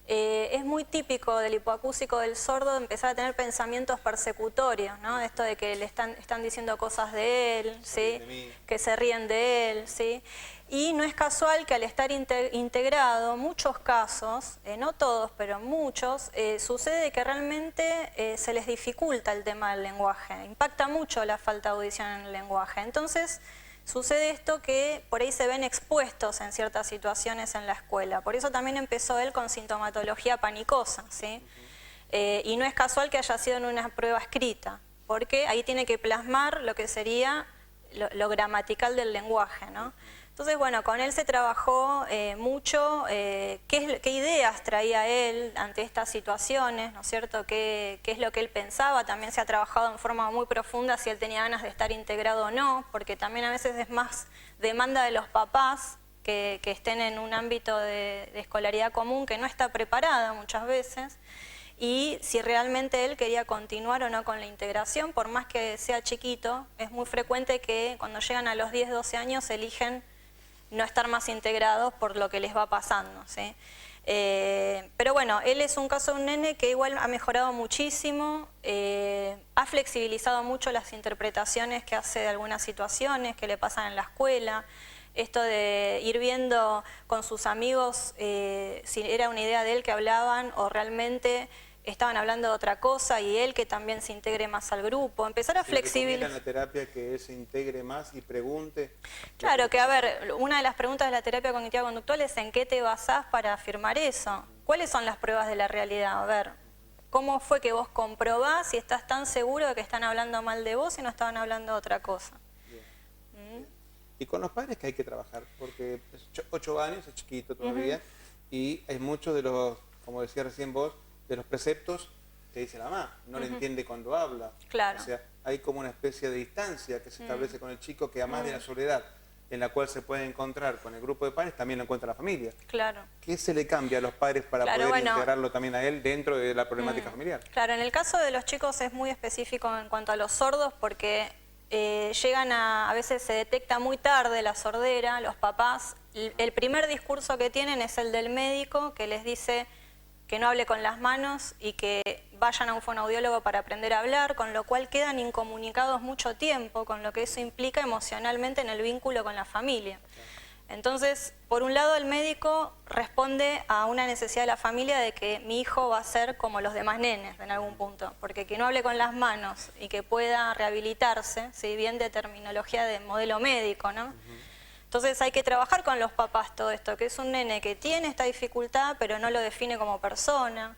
es muy típico del hipoacúsico del sordo empezar a tener pensamientos persecutorios, ¿no? Esto de que le están diciendo cosas de él, ¿sí? Que se ríen de él, ¿sí? Y no es casual que al estar integrado, muchos casos, no todos, pero muchos, sucede que realmente se les dificulta el tema del lenguaje, impacta mucho la falta de audición en el lenguaje. Entonces, sucede esto que por ahí se ven expuestos en ciertas situaciones en la escuela. Por eso también empezó él con sintomatología panicosa, ¿sí? Y no es casual que haya sido en una prueba escrita, porque ahí tiene que plasmar lo que sería lo gramatical del lenguaje, ¿no? Entonces, bueno, con él se trabajó mucho qué ideas traía él ante estas situaciones, ¿no es cierto? Qué es lo que él pensaba. También se ha trabajado en forma muy profunda si él tenía ganas de estar integrado o no, porque también a veces es más demanda de los papás que estén en un ámbito de escolaridad común que no está preparada muchas veces. Y si realmente él quería continuar o no con la integración, por más que sea chiquito, es muy frecuente que cuando llegan a los 10, 12 años eligen no estar más integrados por lo que les va pasando, ¿sí? Pero bueno, él es un caso de un nene que igual ha mejorado muchísimo, ha flexibilizado mucho las interpretaciones que hace de algunas situaciones que le pasan en la escuela. Esto de ir viendo con sus amigos si era una idea de él que hablaban o realmente estaban hablando de otra cosa, y él que también se integre más al grupo, empezar a flexibilizar. En la terapia que él se integre más y pregunte. Claro, que a ver, una de las preguntas de la terapia cognitiva conductual es ¿en qué te basás para afirmar eso? ¿Cuáles son las pruebas de la realidad? A ver, ¿cómo fue que vos comprobás si estás tan seguro de que están hablando mal de vos y no estaban hablando de otra cosa? Bien. Y con los padres que hay que trabajar, porque 8 años, es chiquito todavía, y hay muchos de los, como decía recién vos, de los preceptos que dice la mamá, no le entiende cuando habla. Claro. O sea, hay como una especie de distancia que se establece con el chico, que además de la soledad en la cual se puede encontrar con el grupo de padres, también lo encuentra la familia. Claro. ¿Qué se le cambia a los padres para poder integrarlo también a él dentro de la problemática familiar? Claro, en el caso de los chicos es muy específico en cuanto a los sordos, porque llegan a veces se detecta muy tarde la sordera, los papás, el primer discurso que tienen es el del médico, que les dice que no hable con las manos y que vayan a un fonoaudiólogo para aprender a hablar, con lo cual quedan incomunicados mucho tiempo, con lo que eso implica emocionalmente en el vínculo con la familia. Entonces, por un lado, el médico responde a una necesidad de la familia de que mi hijo va a ser como los demás nenes en algún punto, porque que no hable con las manos y que pueda rehabilitarse, si bien de terminología de modelo médico, ¿no? Entonces hay que trabajar con los papás todo esto, que es un nene que tiene esta dificultad pero no lo define como persona,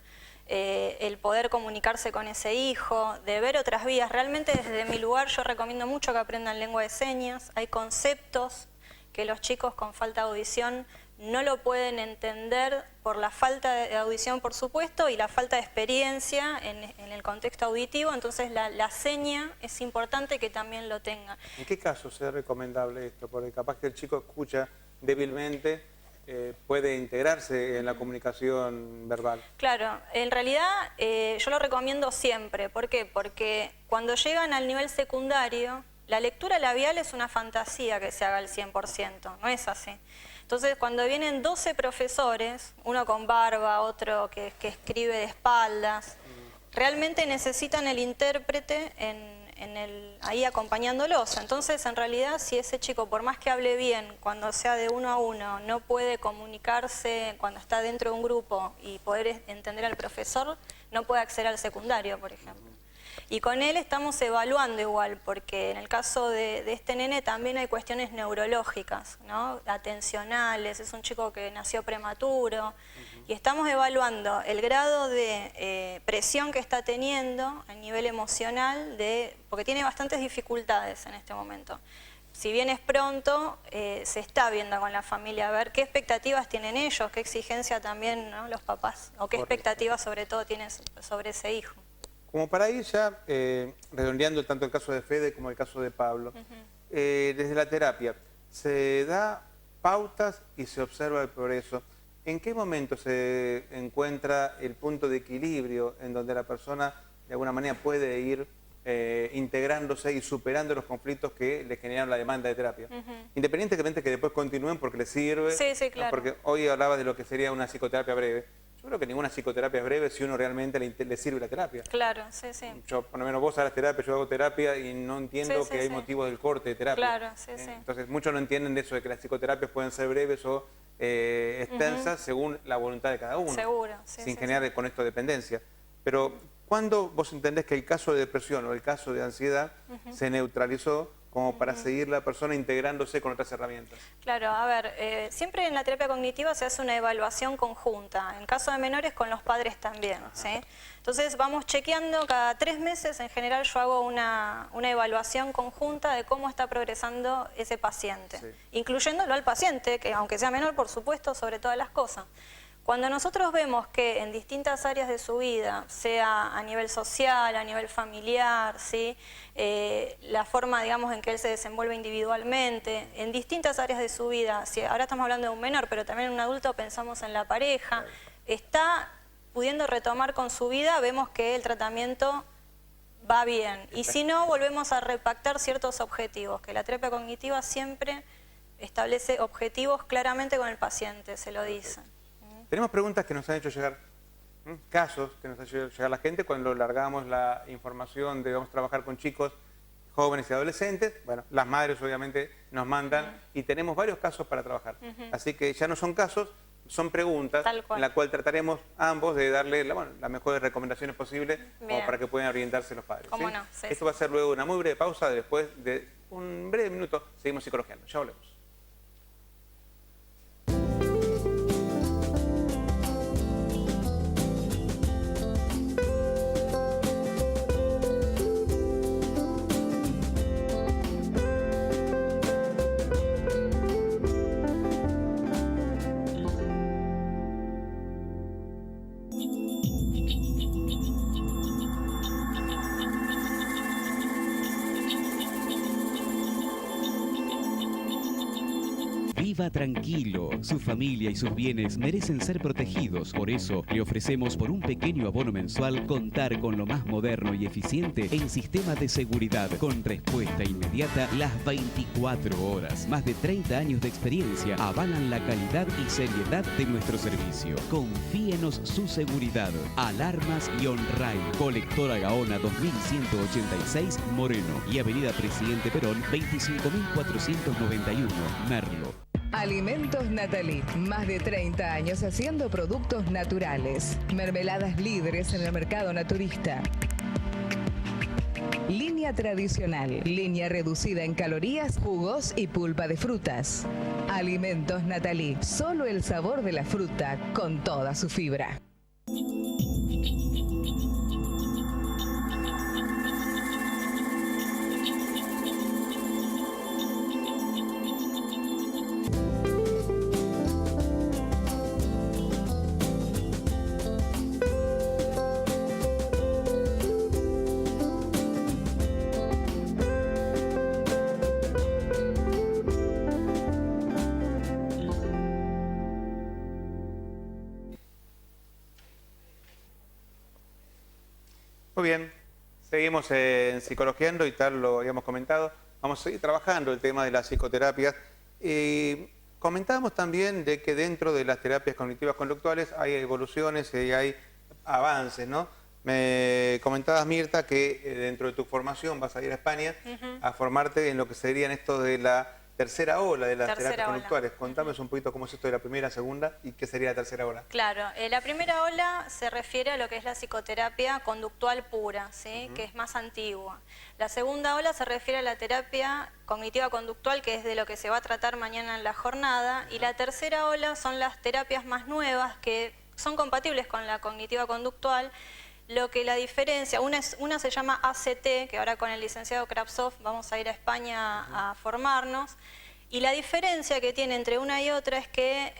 el poder comunicarse con ese hijo, de ver otras vías. Realmente desde mi lugar yo recomiendo mucho que aprendan lengua de señas. Hay conceptos que los chicos con falta de audición no lo pueden entender por la falta de audición, por supuesto, y la falta de experiencia en el contexto auditivo. Entonces la seña es importante que también lo tenga. ¿En qué casos es recomendable esto? Porque capaz que el chico escucha débilmente, puede integrarse en la comunicación verbal. Claro, en realidad yo lo recomiendo siempre. ¿Por qué? Porque cuando llegan al nivel secundario, la lectura labial es una fantasía que se haga al 100%, no es así. Entonces, cuando vienen 12 profesores, uno con barba, otro que escribe de espaldas, realmente necesitan el intérprete ahí acompañándolos. Entonces, en realidad, si ese chico, por más que hable bien, cuando sea de 1 a 1, no puede comunicarse cuando está dentro de un grupo y poder entender al profesor, no puede acceder al secundario, por ejemplo. Y con él estamos evaluando igual, porque en el caso de este nene también hay cuestiones neurológicas, ¿no? Atencionales, es un chico que nació prematuro, y estamos evaluando el grado de presión que está teniendo a nivel emocional, porque tiene bastantes dificultades en este momento. Si bien es pronto, se está viendo con la familia a ver qué expectativas tienen ellos, qué exigencia también, ¿no?, los papás, o qué expectativas sobre todo tienen sobre ese hijo. Como para ir ya redondeando tanto el caso de Fede como el caso de Pablo, desde la terapia, se da pautas y se observa el progreso. ¿En qué momento se encuentra el punto de equilibrio en donde la persona de alguna manera puede ir integrándose y superando los conflictos que le generan la demanda de terapia? Independientemente que después continúen porque les sirve, sí, sí, claro. ¿no? Porque hoy hablabas de lo que sería una psicoterapia breve. Yo creo que ninguna psicoterapia es breve si uno realmente le sirve la terapia. Claro, sí, sí. Yo, por lo menos vos harás terapia, yo hago terapia y no entiendo que hay motivos del corte de terapia. Claro, sí, sí. Entonces muchos no entienden de eso, de que las psicoterapias pueden ser breves o extensas según la voluntad de cada uno. Seguro, sí, sin sí, generar con esto dependencia. Pero, ¿cuándo vos entendés que el caso de depresión o el caso de ansiedad se neutralizó como para seguir la persona integrándose con otras herramientas? Claro, a ver, siempre en la terapia cognitiva se hace una evaluación conjunta, en caso de menores con los padres también, ¿sí? Entonces vamos chequeando cada 3 meses, en general yo hago una evaluación conjunta de cómo está progresando ese paciente, incluyéndolo al paciente, que aunque sea menor, por supuesto, sobre todas las cosas. Cuando nosotros vemos que en distintas áreas de su vida, sea a nivel social, a nivel familiar, ¿sí?, la forma, digamos, en que él se desenvuelve individualmente, en distintas áreas de su vida, si ahora estamos hablando de un menor, pero también en un adulto pensamos en la pareja, está pudiendo retomar con su vida, vemos que el tratamiento va bien. Y si no, volvemos a repactar ciertos objetivos, que la terapia cognitiva siempre establece objetivos claramente con el paciente, se lo dice. Tenemos preguntas que nos han hecho llegar, casos que nos ha hecho llegar la gente cuando largamos la información de vamos a trabajar con chicos, jóvenes y adolescentes. Bueno, las madres obviamente nos mandan y tenemos varios casos para trabajar. Así que ya no son casos, son preguntas en la cual trataremos ambos de darle las mejores recomendaciones posibles como para que puedan orientarse los padres. ¿Cómo no? Sí, Esto va a ser luego una muy breve pausa, después de un breve minuto seguimos psicologiando. Ya volvemos. Viva tranquilo, su familia y sus bienes merecen ser protegidos. Por eso le ofrecemos por un pequeño abono mensual contar con lo más moderno y eficiente en sistemas de seguridad con respuesta inmediata las 24 horas. Más de 30 años de experiencia avalan la calidad y seriedad de nuestro servicio. Confíenos su seguridad. Alarmas y On-Ride. Colectora Gaona 2186 Moreno y Avenida Presidente Perón 25491 Merlo. Alimentos Natalí, más de 30 años haciendo productos naturales. Mermeladas líderes en el mercado naturista. Línea tradicional, línea reducida en calorías, jugos y pulpa de frutas. Alimentos Natalí, solo el sabor de la fruta con toda su fibra. Muy bien, seguimos en Psicologiando y tal, lo habíamos comentado. Vamos a seguir trabajando el tema de las psicoterapias. Comentábamos también de que dentro de las terapias cognitivas conductuales hay evoluciones y hay avances, ¿no? Me comentabas, Mirta, que dentro de tu formación vas a ir a España a formarte en lo que serían esto de la tercera ola de las terapias conductuales. Contame un poquito cómo es esto de la primera, segunda y qué sería la tercera ola. Claro, la primera ola se refiere a lo que es la psicoterapia conductual pura, ¿sí? Que es más antigua. La segunda ola se refiere a la terapia cognitiva conductual, que es de lo que se va a tratar mañana en la jornada. Y la tercera ola son las terapias más nuevas que son compatibles con la cognitiva conductual. Lo que la diferencia, una se llama ACT, que ahora con el licenciado Krapsov vamos a ir a España a formarnos, y la diferencia que tiene entre una y otra es que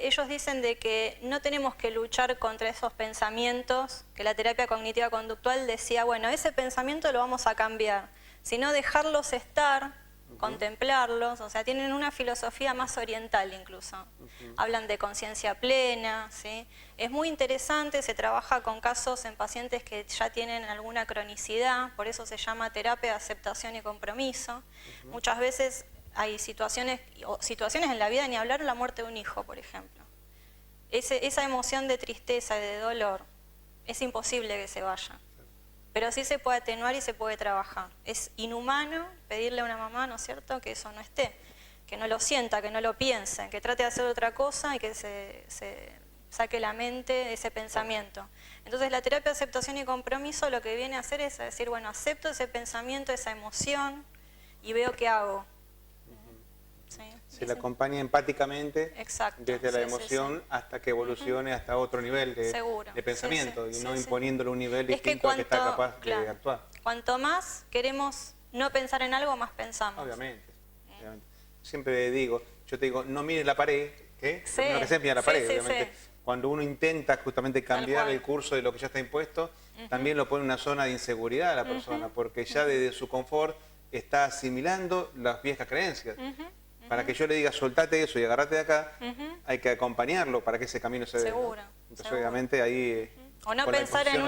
ellos dicen de que no tenemos que luchar contra esos pensamientos, que la terapia cognitiva conductual decía, bueno, ese pensamiento lo vamos a cambiar, sino dejarlos estar, contemplarlos, o sea, tienen una filosofía más oriental incluso. Hablan de conciencia plena, ¿sí? Es muy interesante, se trabaja con casos en pacientes que ya tienen alguna cronicidad, por eso se llama terapia de aceptación y compromiso. Muchas veces hay situaciones en la vida, ni hablar de la muerte de un hijo, por ejemplo. Esa emoción de tristeza y de dolor, es imposible que se vaya. Pero sí se puede atenuar y se puede trabajar. Es inhumano pedirle a una mamá, ¿no es cierto?, que eso no esté, que no lo sienta, que no lo piense, que trate de hacer otra cosa y que se saque la mente de ese pensamiento. Entonces la terapia de aceptación y compromiso lo que viene a hacer es decir, bueno, acepto ese pensamiento, esa emoción y veo qué hago. ¿Sí? Se la acompaña empáticamente. Exacto, desde la emoción hasta que evolucione hasta otro nivel de pensamiento y no imponiéndole un nivel distinto al que está capaz de actuar. Cuanto más queremos no pensar en algo, más pensamos. Obviamente. Siempre digo, yo te digo, no mires la pared, ¿qué? Sí, No que se mira la pared, obviamente. Sí. Cuando uno intenta justamente cambiar el curso de lo que ya está impuesto, también lo pone en una zona de inseguridad a la persona, porque ya desde su confort está asimilando las viejas creencias. Para que yo le diga, soltate eso y agarrate de acá, hay que acompañarlo para que ese camino se dé. Seguro. Entonces, obviamente, ahí... O no pensar en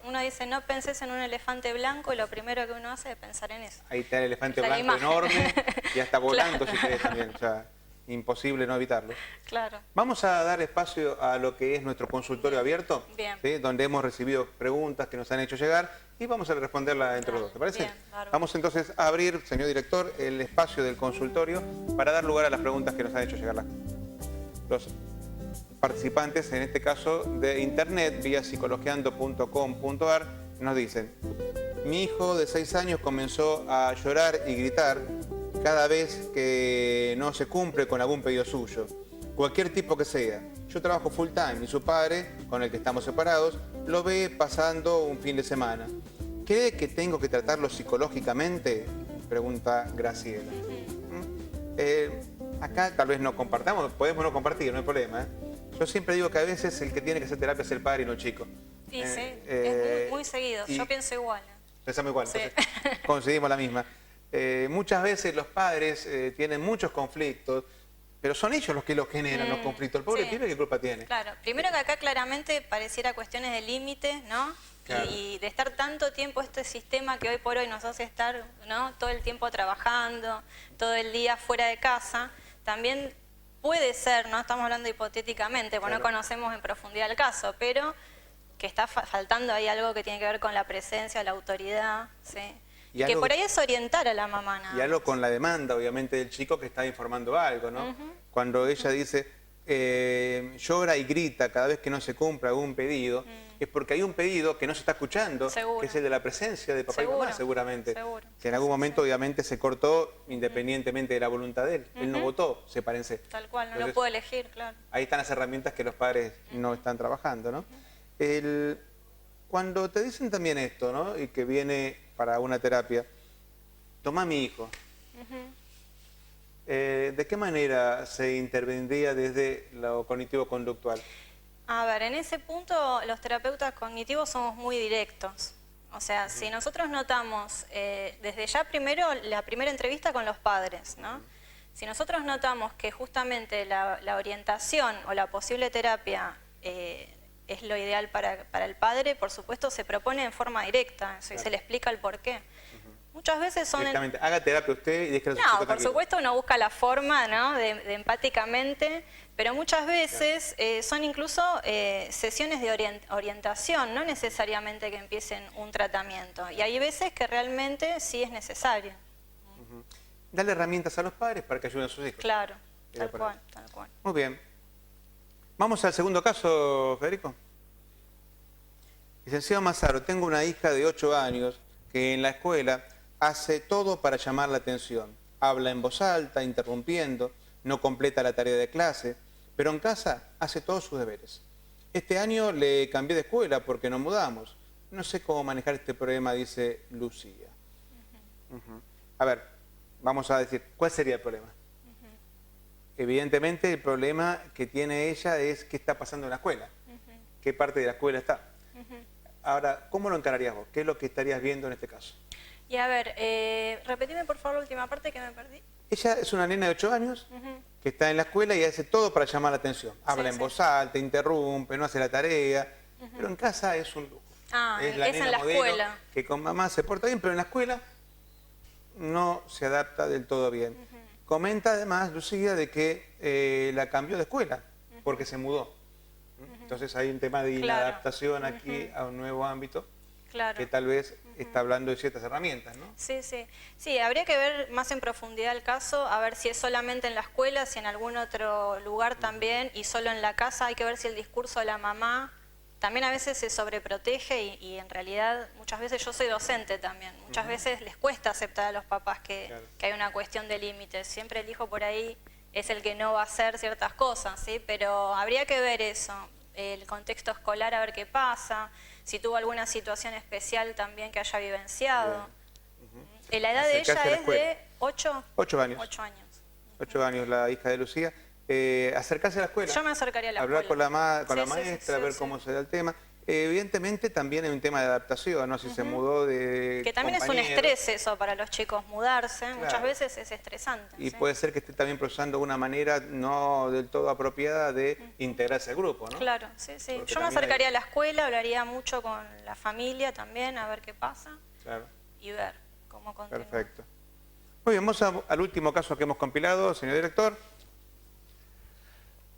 uno dice, no penses en un elefante blanco y lo primero que uno hace es pensar en eso. Ahí está el elefante blanco enorme, ya está volando si querés también, o sea, imposible no evitarlo. Claro. Vamos a dar espacio a lo que es nuestro consultorio abierto, ¿sí? Donde hemos recibido preguntas que nos han hecho llegar y vamos a responderlas entre los dos, ¿te parece? Bien, vamos entonces a abrir, señor director, el espacio del consultorio para dar lugar a las preguntas que nos han hecho llegar los participantes, en este caso de internet, vía psicologiando.com.ar, nos dicen: mi hijo de 6 años comenzó a llorar y gritar cada vez que no se cumple con algún pedido suyo, cualquier tipo que sea. Yo trabajo full time y su padre, con el que estamos separados, lo ve pasando un fin de semana. ¿Cree que tengo que tratarlo psicológicamente? Pregunta Graciela. Acá tal vez no compartamos, podemos no compartir, no hay problema. Yo siempre digo que a veces el que tiene que hacer terapia es el padre y no el chico. Sí, es muy seguido, yo pienso igual. Pensamos igual, entonces coincidimos la misma. Muchas veces los padres tienen muchos conflictos, pero son ellos los que los generan los conflictos. El pobre pibe, ¿qué culpa tiene? Claro, primero que acá claramente pareciera cuestiones de límite, ¿no? Claro. Y de estar tanto tiempo este sistema que hoy por hoy nos hace estar, ¿no?, todo el tiempo trabajando, todo el día fuera de casa, también puede ser, ¿no?, estamos hablando hipotéticamente, porque no conocemos en profundidad el caso, pero que está faltando ahí algo que tiene que ver con la presencia, la autoridad, ¿sí? Y que por ahí es orientar a la mamá nada más. Y algo con la demanda, obviamente, del chico que está informando algo, ¿no? Cuando ella dice, llora y grita cada vez que no se cumple algún pedido, es porque hay un pedido que no se está escuchando, que es el de la presencia de papá y mamá, seguramente. Que en algún momento, obviamente, se cortó independientemente de la voluntad de él. Él no votó, sepárense. Tal cual, no lo puedo elegir, claro. Ahí están las herramientas que los padres no están trabajando, ¿no? Cuando te dicen también esto, ¿no?, y que viene para una terapia, toma a mi hijo. ¿De qué manera se intervendría desde lo cognitivo-conductual? A ver, en ese punto los terapeutas cognitivos somos muy directos. O sea, si nosotros notamos, desde ya primero, la primera entrevista con los padres, ¿no? Si nosotros notamos que justamente la orientación o la posible terapia es lo ideal para el padre, por supuesto se propone en forma directa, se le explica el porqué. Muchas veces son... Directamente, haga terapia usted y déjelo a su No, chico por tranquilo. supuesto uno busca la forma, ¿no? de empáticamente, pero muchas veces son incluso sesiones de orientación, no necesariamente que empiecen un tratamiento. Y hay veces que realmente sí es necesario. Darle herramientas a los padres para que ayuden a sus hijos. Claro, Era tal por ahí. cual, tal cual. Muy bien. Vamos al segundo caso, Federico. Licenciado Mazzaro, tengo una hija de 8 años que en la escuela hace todo para llamar la atención. Habla en voz alta, interrumpiendo, no completa la tarea de clase, pero en casa hace todos sus deberes. Este año le cambié de escuela porque nos mudamos. No sé cómo manejar este problema, dice Lucía. A ver, vamos a decir, ¿cuál sería el problema? Evidentemente el problema que tiene ella es qué está pasando en la escuela, qué parte de la escuela está. Ahora, ¿cómo lo encararías vos? ¿Qué es lo que estarías viendo en este caso? Y a ver, repetime por favor la última parte que me perdí. Ella es una nena de 8 años que está en la escuela y hace todo para llamar la atención. Habla en voz alta, interrumpe, no hace la tarea, pero en casa es un lujo. Ah, es la es nena en la modelo escuela. que con mamá se porta bien, pero en la escuela no se adapta del todo bien. Comenta además, Lucía, de que la cambió de escuela porque se mudó. Entonces hay un tema de inadaptación aquí a un nuevo ámbito que tal vez está hablando de ciertas herramientas, ¿no? Sí, sí. Sí, habría que ver más en profundidad el caso, a ver si es solamente en la escuela, si en algún otro lugar también, y solo en la casa. Hay que ver si el discurso de la mamá también a veces se sobreprotege y en realidad muchas veces yo soy docente también. Muchas veces les cuesta aceptar a los papás que hay una cuestión de límites. Siempre el hijo por ahí es el que no va a hacer ciertas cosas, ¿sí? Pero habría que ver eso, el contexto escolar, a ver qué pasa, si tuvo alguna situación especial también que haya vivenciado. La edad de ella es de 8 años. 8 años. 8 años la hija de Lucía. Acercarse a la escuela. Yo me acercaría a la hablar escuela. con la maestra, ver cómo se da el tema. Evidentemente también hay un tema de adaptación, ¿no? Si se mudó de que también es un estrés eso para los chicos, mudarse. Muchas veces es estresante. Y puede ser que esté también procesando una manera no del todo apropiada de integrarse al grupo, ¿no? Claro, sí, sí. Porque Yo me acercaría a la escuela, hablaría mucho con la familia también, a ver qué pasa. Claro. Y ver cómo continúa. Perfecto. Muy bien, vamos al último caso que hemos compilado, señor director.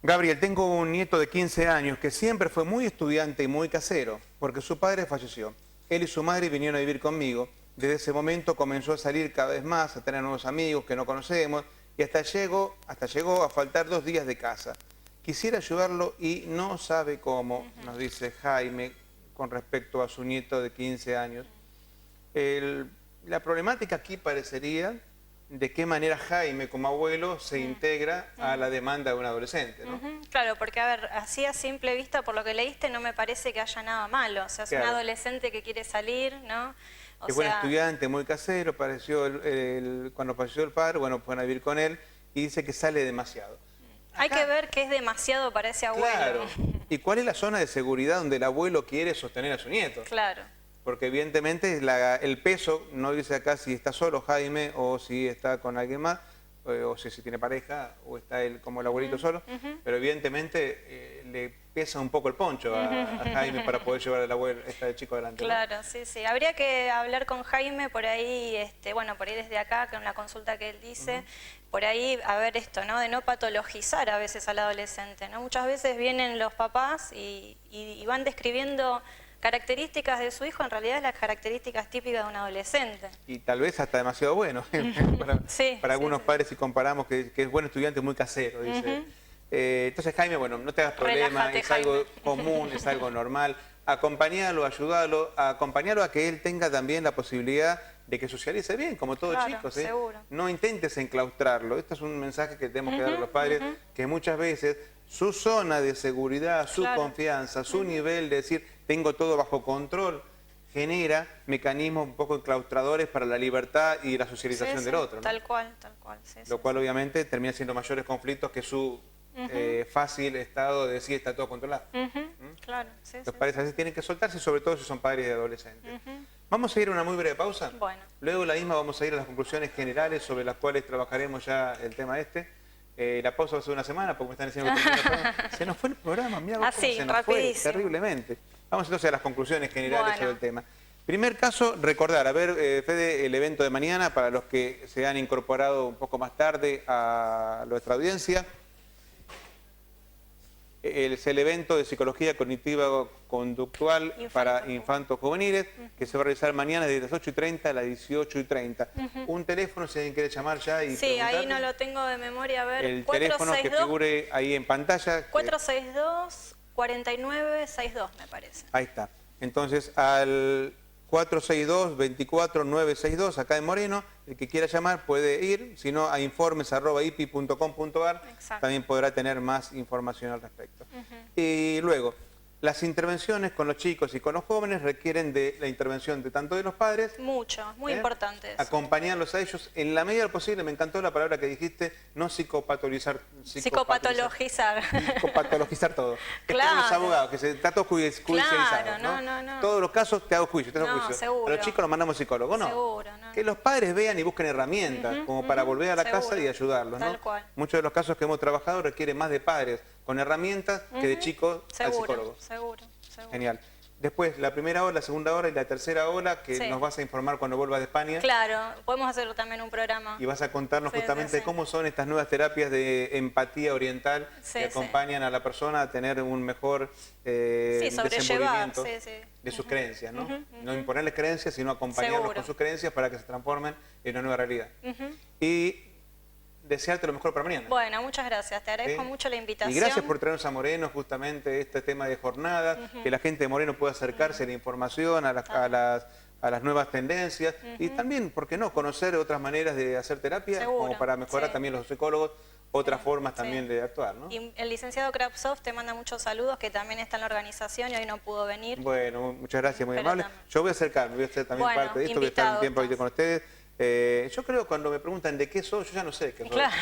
Gabriel, tengo un nieto de 15 años que siempre fue muy estudiante y muy casero, porque su padre falleció. Él y su madre vinieron a vivir conmigo. Desde ese momento comenzó a salir cada vez más, a tener nuevos amigos que no conocemos, y hasta llegó a faltar 2 días de casa. Quisiera ayudarlo y no sabe cómo, nos dice Jaime, con respecto a su nieto de 15 años. La problemática aquí parecería de qué manera Jaime, como abuelo, se integra a la demanda de un adolescente, ¿no? Claro, porque a ver, así a simple vista, por lo que leíste, no me parece que haya nada malo. O sea, es un adolescente que quiere salir, ¿no? Es buen estudiante, muy casero, cuando falleció el padre, bueno, fueron a vivir con él y dice que sale demasiado. Hay que ver qué es demasiado para ese abuelo. Claro. ¿Y cuál es la zona de seguridad donde el abuelo quiere sostener a su nieto? Claro. Porque evidentemente el peso, no dice acá si está solo Jaime o si está con alguien más, o si tiene pareja o está él como el abuelito solo, pero evidentemente le pesa un poco el poncho a Jaime para poder llevar al abuelo, el chico adelante. Claro, ¿no? Sí, sí. Habría que hablar con Jaime por ahí, bueno, por ahí desde acá, con la consulta que él dice, por ahí a ver esto, ¿no? De no patologizar a veces al adolescente, ¿no? Muchas veces vienen los papás y van describiendo características de su hijo, en realidad las características típicas de un adolescente. Y tal vez hasta demasiado bueno para algunos padres si comparamos que es buen estudiante, muy casero, dice. Entonces Jaime, bueno, no te hagas problema, Relájate, es algo Jaime. común, es algo normal. Acompañalo, ayúdalo, acompañalo a que él tenga también la posibilidad de que socialice bien, como todo chico, ¿sí? Seguro. No intentes enclaustrarlo. Este es un mensaje que tenemos que dar a los padres, que muchas veces su zona de seguridad, su confianza, su nivel de decir, tengo todo bajo control, genera mecanismos un poco enclaustradores para la libertad y la socialización del otro, ¿no? Tal cual, tal cual. Lo cual obviamente termina siendo mayores conflictos que su fácil estado de decir está todo controlado. Claro, Los padres a veces tienen que soltarse, sobre todo si son padres de adolescentes. Vamos a ir a una muy breve pausa. Bueno. Luego la misma vamos a ir a las conclusiones generales sobre las cuales trabajaremos ya el tema La pausa va a ser una semana porque me están diciendo que se nos fue el programa, mira cómo Así, se nos fue rapidísimo. terriblemente. Vamos entonces a las conclusiones generales Bueno. sobre el tema. Primer caso, recordar, a ver, Fede, el evento de mañana para los que se han incorporado un poco más tarde a nuestra audiencia. Es el evento de psicología cognitiva conductual para infantos juveniles que se va a realizar mañana desde las 8:30 a las 18:30. Un teléfono, si alguien quiere llamar ya y Sí, ahí preguntar. no lo tengo de memoria. A ver, El teléfono que figure ahí en pantalla. 462-4962, me parece. Ahí está. Entonces, al 462-24962, acá en Moreno, el que quiera llamar puede ir, si no a informes@ipi.com.ar, Exacto. también podrá tener más información al respecto. Y luego, las intervenciones con los chicos y con los jóvenes requieren de la intervención de tanto de los padres, Mucho, muy importante eso. acompañarlos a ellos en la medida de lo posible. Me encantó la palabra que dijiste, no psicopatologizar. Psicopatologizar. Psicopatologizar todo. Claro. Como los abogados, que está todo judicializado. Claro, no. Todos los casos te hago juicio, te hago No, juicio. seguro. A los chicos los mandamos psicólogos, ¿no? Seguro, no. Que los padres vean y busquen herramientas como para volver a la casa seguro. y ayudarlos, ¿no? Tal cual. Muchos de los casos que hemos trabajado requieren más de padres con herramientas que de chicos al psicólogo. Seguro. Genial. Después, la primera hora, la segunda hora y la tercera hora que Sí. nos vas a informar cuando vuelvas de España. Claro, podemos hacer también un programa. Y vas a contarnos Sí, justamente sí, sí. cómo son estas nuevas terapias de empatía oriental que Sí, acompañan a la persona a tener un mejor sobrellevar, desenvolvimiento sí. de sus creencias, ¿no? No imponerles creencias, sino acompañarlos Seguro. con sus creencias para que se transformen en una nueva realidad. Y desearte lo mejor para mañana. Bueno, muchas gracias. Te agradezco ¿Sí? mucho la invitación. Y gracias por traernos a Moreno justamente este tema de jornadas, que la gente de Moreno pueda acercarse a la información, a las nuevas tendencias y también, ¿por qué no?, conocer otras maneras de hacer terapia Seguro, como para mejorar sí. también los psicólogos, otras formas también Sí. de actuar, ¿no? Y el licenciado Krapsov te manda muchos saludos, que también está en la organización y hoy no pudo venir. Bueno, muchas gracias, muy Pero amable. también. Yo voy a acercarme, voy a ser también Bueno, parte de esto, voy a estar un invitado, tiempo ahí entonces. con ustedes. Yo creo que cuando me preguntan de qué soy, yo ya no sé qué soy. Claro.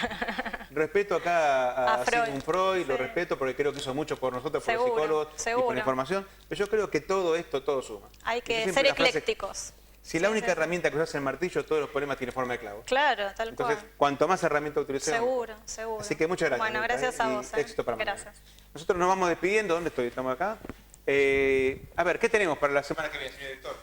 Respeto acá a Freud. Sigmund Freud, lo Sí. respeto porque creo que hizo mucho por nosotros, por Seguro, los psicólogos y por seguro. la información. Pero yo creo que todo esto, todo suma. Hay Yo que siempre ser la frase, eclécticos. si la Sí, única sí. herramienta que usas el martillo, todos los problemas tienen forma de clavo. Claro, tal Entonces, cual. cuanto más herramientas utilicemos. Seguro, seguro. Así que muchas gracias. Bueno, Lolita, gracias a y vos. éxito para mañana. Gracias. Nosotros nos vamos despidiendo. ¿Dónde estoy? Estamos acá. A ver, ¿qué tenemos para la semana que viene, señor director?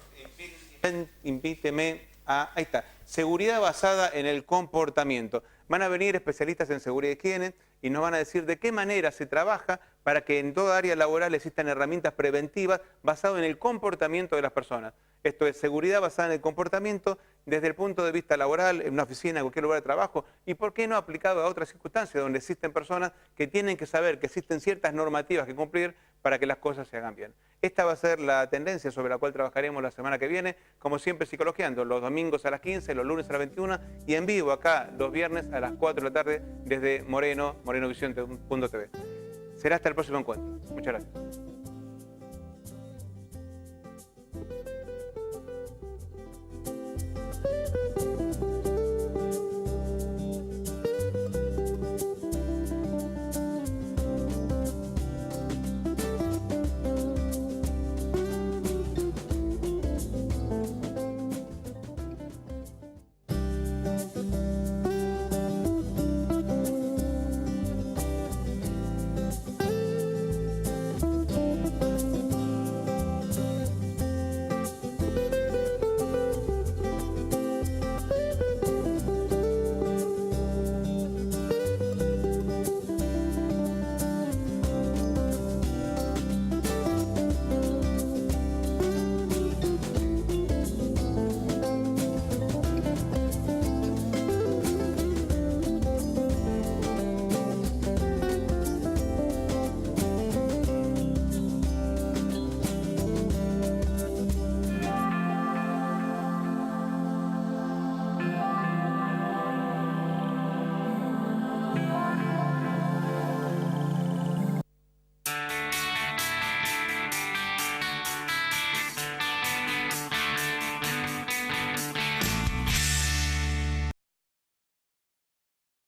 Invíteme a... Ahí está. Seguridad basada en el comportamiento. Van a venir especialistas en seguridad y higiene y nos van a decir de qué manera se trabaja para que en toda área laboral existan herramientas preventivas basadas en el comportamiento de las personas. Esto es seguridad basada en el comportamiento desde el punto de vista laboral, en una oficina, en cualquier lugar de trabajo, y por qué no aplicado a otras circunstancias donde existen personas que tienen que saber que existen ciertas normativas que cumplir para que las cosas se hagan bien. Esta va a ser la tendencia sobre la cual trabajaremos la semana que viene, como siempre psicologiando, los domingos a las 15, los lunes a las 21 y en vivo acá los viernes a las 4 de la tarde desde Moreno, morenovisión.tv. Será hasta el próximo encuentro. Muchas gracias.